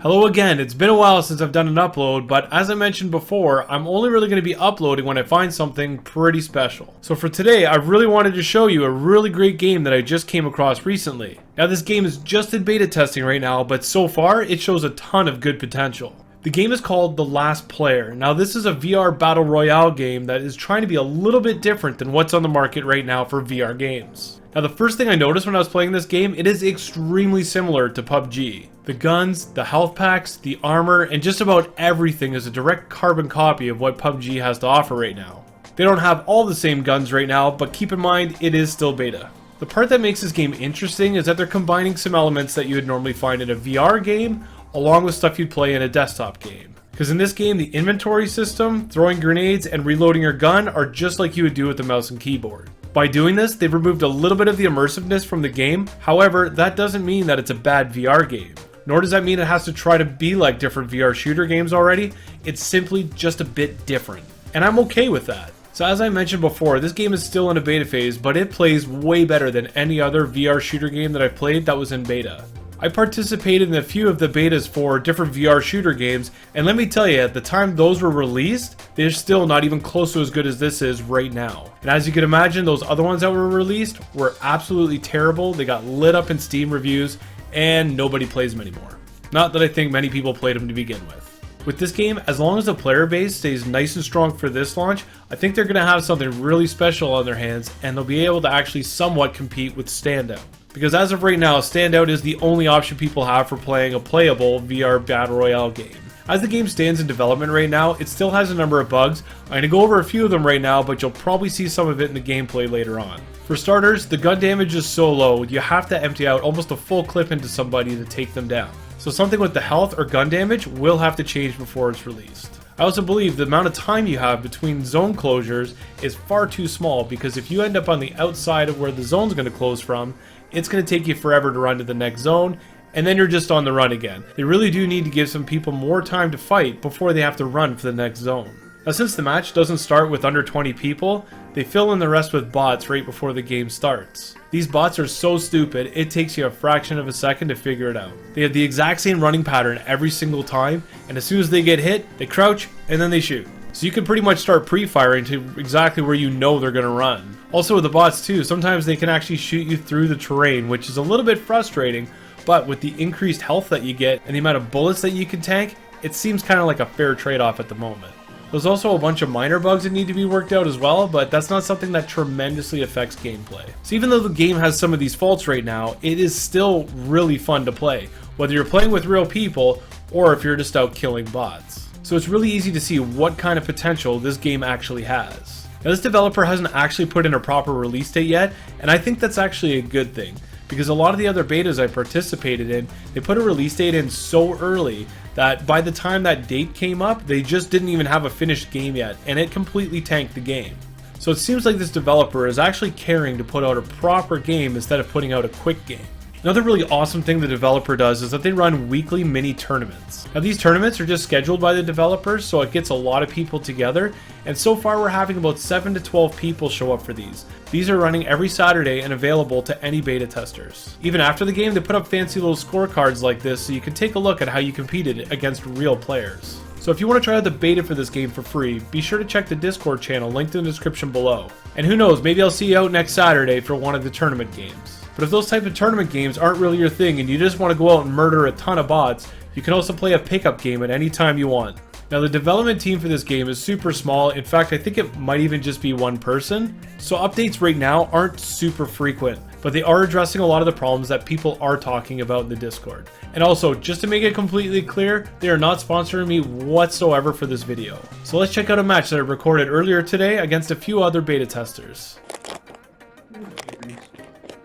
Hello again, it's been a while since I've done an upload, but as I mentioned before, I'm only really going to be uploading when I find something pretty special. So for today, I really wanted to show you a really great game that I just came across recently. Now this game is just in beta testing right now, but so far it shows a ton of good potential. The game is called The Last Player. Now this is a VR battle royale game that is trying to be a little bit different than what's on the market right now for VR games. Now the first thing I noticed when I was playing this game, it is extremely similar to PUBG. The guns, the health packs, the armor, and just about everything is a direct carbon copy of what PUBG has to offer right now. They don't have all the same guns right now, but keep in mind, it is still beta. The part that makes this game interesting is that they're combining some elements that you would normally find in a VR game, along with stuff you'd play in a desktop game. Because in this game, the inventory system, throwing grenades, and reloading your gun are just like you would do with the mouse and keyboard. By doing this, they've removed a little bit of the immersiveness from the game. However, that doesn't mean that it's a bad VR game. Nor does that mean it has to try to be like different VR shooter games already. It's simply just a bit different. And I'm okay with that. So as I mentioned before, this game is still in a beta phase, but it plays way better than any other VR shooter game that I've played that was in beta. I participated in a few of the betas for different VR shooter games, and let me tell you, at the time those were released, they're still not even close to as good as this is right now. And as you can imagine, those other ones that were released were absolutely terrible. They got lit up in Steam reviews, and nobody plays them anymore. Not that I think many people played them to begin with. With this game, as long as the player base stays nice and strong for this launch, I think they're going to have something really special on their hands, and they'll be able to actually somewhat compete with Standout. Because as of right now, Standout is the only option people have for playing a playable VR Battle Royale game. As the game stands in development right now, it still has a number of bugs. I'm going to go over a few of them right now, but you'll probably see some of it in the gameplay later on. For starters, the gun damage is so low, you have to empty out almost a full clip into somebody to take them down. So something with the health or gun damage will have to change before it's released. I also believe the amount of time you have between zone closures is far too small, because if you end up on the outside of where the zone's going to close from, it's going to take you forever to run to the next zone, and then you're just on the run again. They really do need to give some people more time to fight before they have to run for the next zone. Now since the match doesn't start with under 20 people, they fill in the rest with bots right before the game starts. These bots are so stupid, it takes you a fraction of a second to figure it out. They have the exact same running pattern every single time, and as soon as they get hit, they crouch and then they shoot. So you can pretty much start pre-firing to exactly where you know they're going to run. Also with the bots too, sometimes they can actually shoot you through the terrain, which is a little bit frustrating, but with the increased health that you get and the amount of bullets that you can tank, it seems kind of like a fair trade-off at the moment. There's also a bunch of minor bugs that need to be worked out as well, but that's not something that tremendously affects gameplay. So even though the game has some of these faults right now, it is still really fun to play, whether you're playing with real people or if you're just out killing bots. So it's really easy to see what kind of potential this game actually has. Now this developer hasn't actually put in a proper release date yet, and I think that's actually a good thing, because a lot of the other betas I participated in, they put a release date in so early that by the time that date came up, they just didn't even have a finished game yet, and it completely tanked the game. So it seems like this developer is actually caring to put out a proper game instead of putting out a quick game. Another really awesome thing the developer does is that they run weekly mini tournaments. Now these tournaments are just scheduled by the developers, so it gets a lot of people together, and so far we're having about 7 to 12 people show up for these. These are running every Saturday and available to any beta testers. Even after the game, they put up fancy little scorecards like this so you can take a look at how you competed against real players. So if you want to try out the beta for this game for free, be sure to check the Discord channel linked in the description below. And who knows, maybe I'll see you out next Saturday for one of the tournament games. But if those type of tournament games aren't really your thing and you just want to go out and murder a ton of bots, you can also play a pickup game at any time you want. Now the development team for this game is super small. In fact, I think it might even just be one person. So updates right now aren't super frequent, but they are addressing a lot of the problems that people are talking about in the Discord. And also, just to make it completely clear, they are not sponsoring me whatsoever for this video. So let's check out a match that I recorded earlier today against a few other beta testers.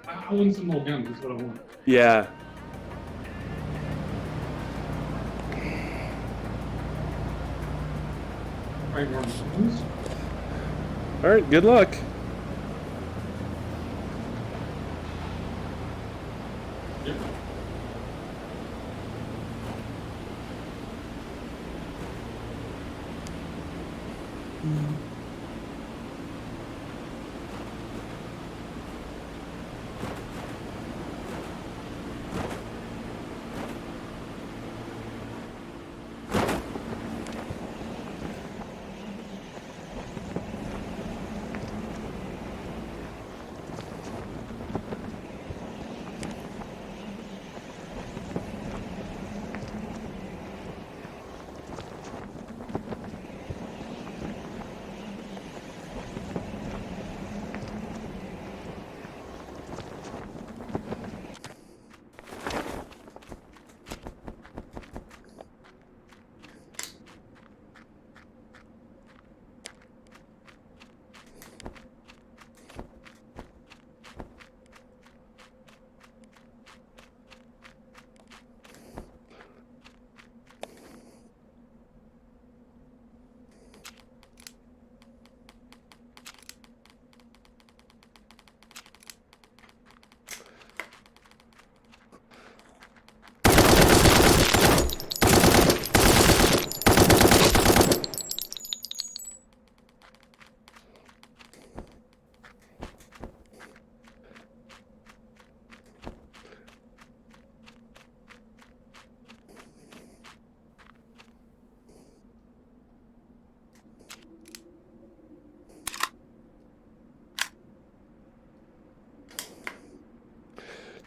I want some more guns, that's what I want. Yeah. Right, more guns. Alright, good luck. Yep.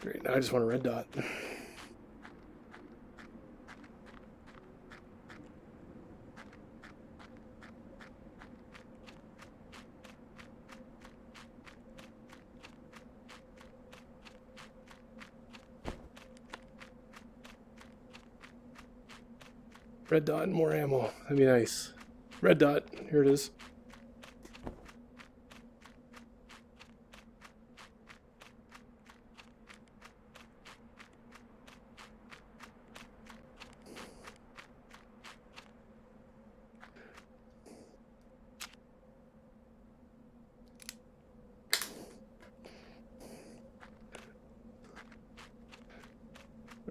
Great, now I just want a red dot. Red dot and more ammo. That'd be nice. Red dot. Here it is.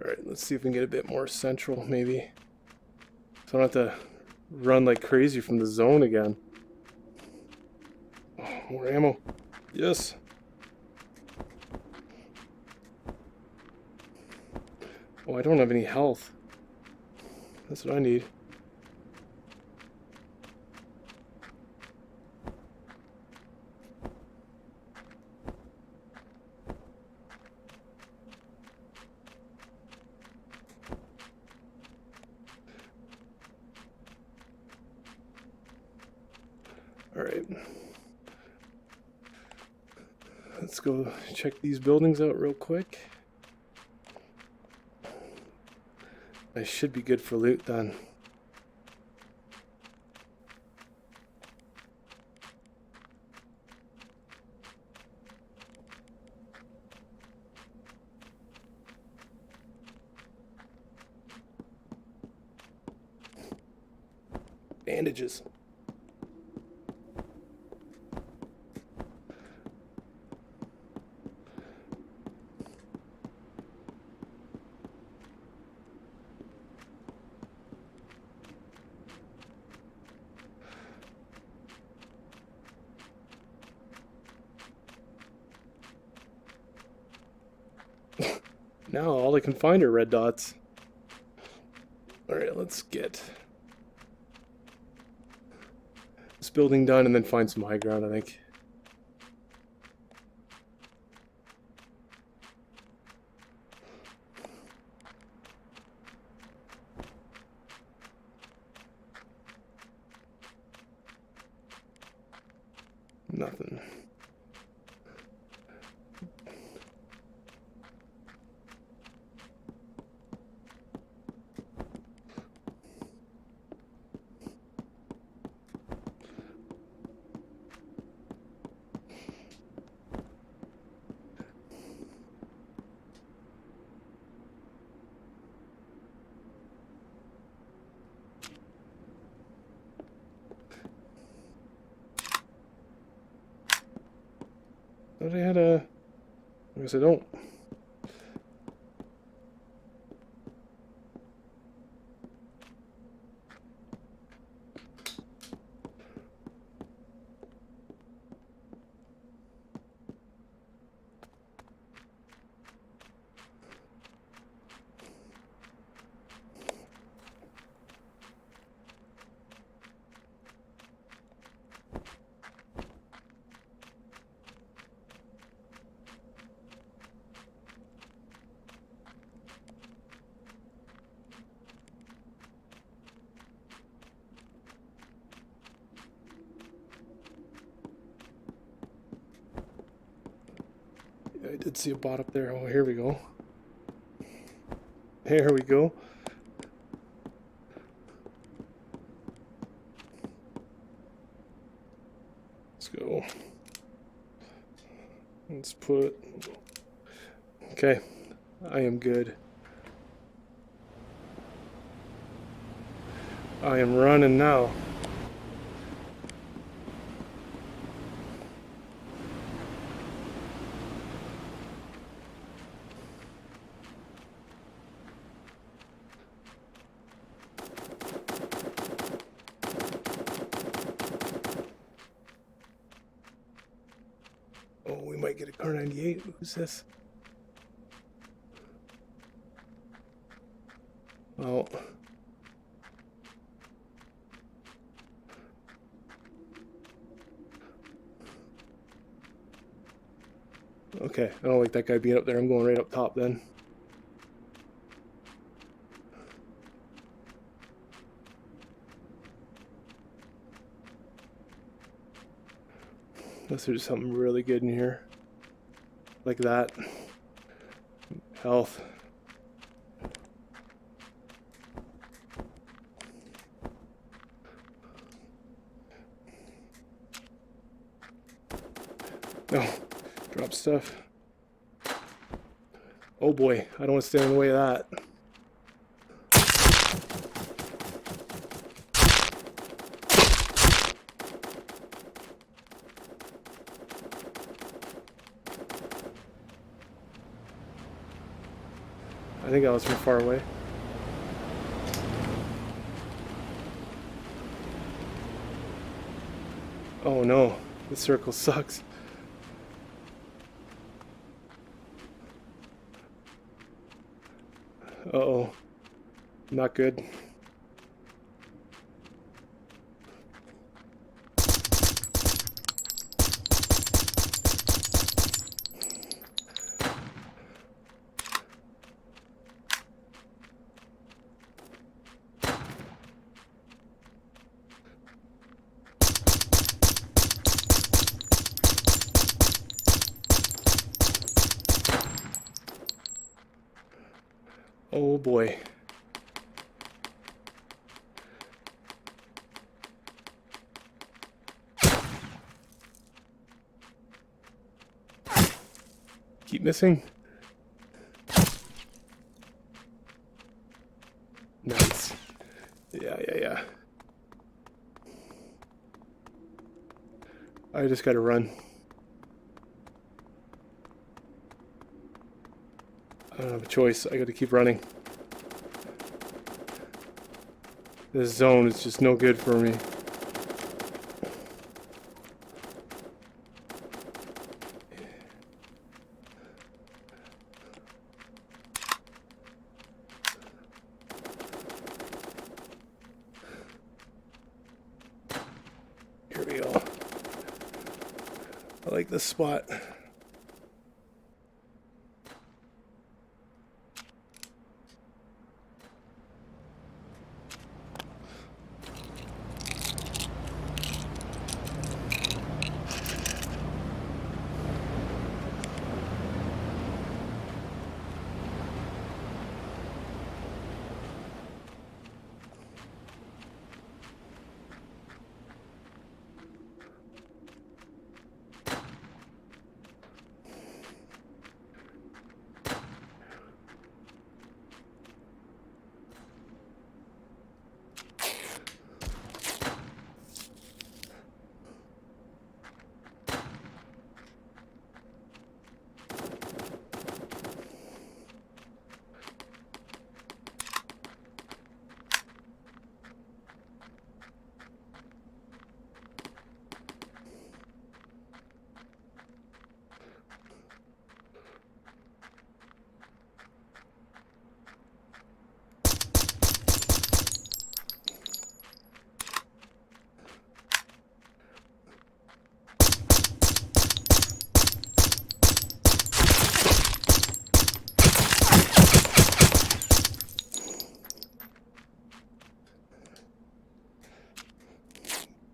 Alright, let's see if we can get a bit more central, maybe. So I don't have to run like crazy from the zone again. Oh, more ammo. Yes. Oh, I don't have any health. That's what I need. Alright. Let's go check these buildings out real quick. I should be good for loot then. Bandages. Now all I can find are red dots. Alright, let's get this building done and then find some high ground, I think. Nothing. Thought I had a... I guess I don't. I did see a bot up there. Oh, here we go. Here we go. Let's go. Let's put... Okay. I am good. I am running now. Oh, we might get a car 98. Who's this? Oh. Okay, I don't like that guy being up there. I'm going right up top then. Unless there's something really good in here. Like that. Health. No. Drop stuff. Oh boy, I don't want to stand in the way of that. I think I was from far away. Oh no, this circle sucks. Uh-oh. Not good. Oh boy. Keep missing. Nice. Yeah. I just gotta run. I don't have a choice. I gotta keep running. This zone is just no good for me. Here we go. I like this spot.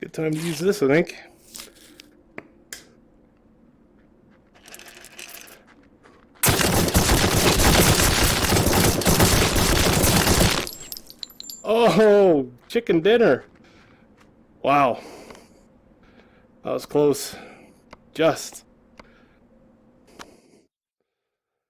Good time to use this, I think. Oh, chicken dinner. Wow. That was close. Just.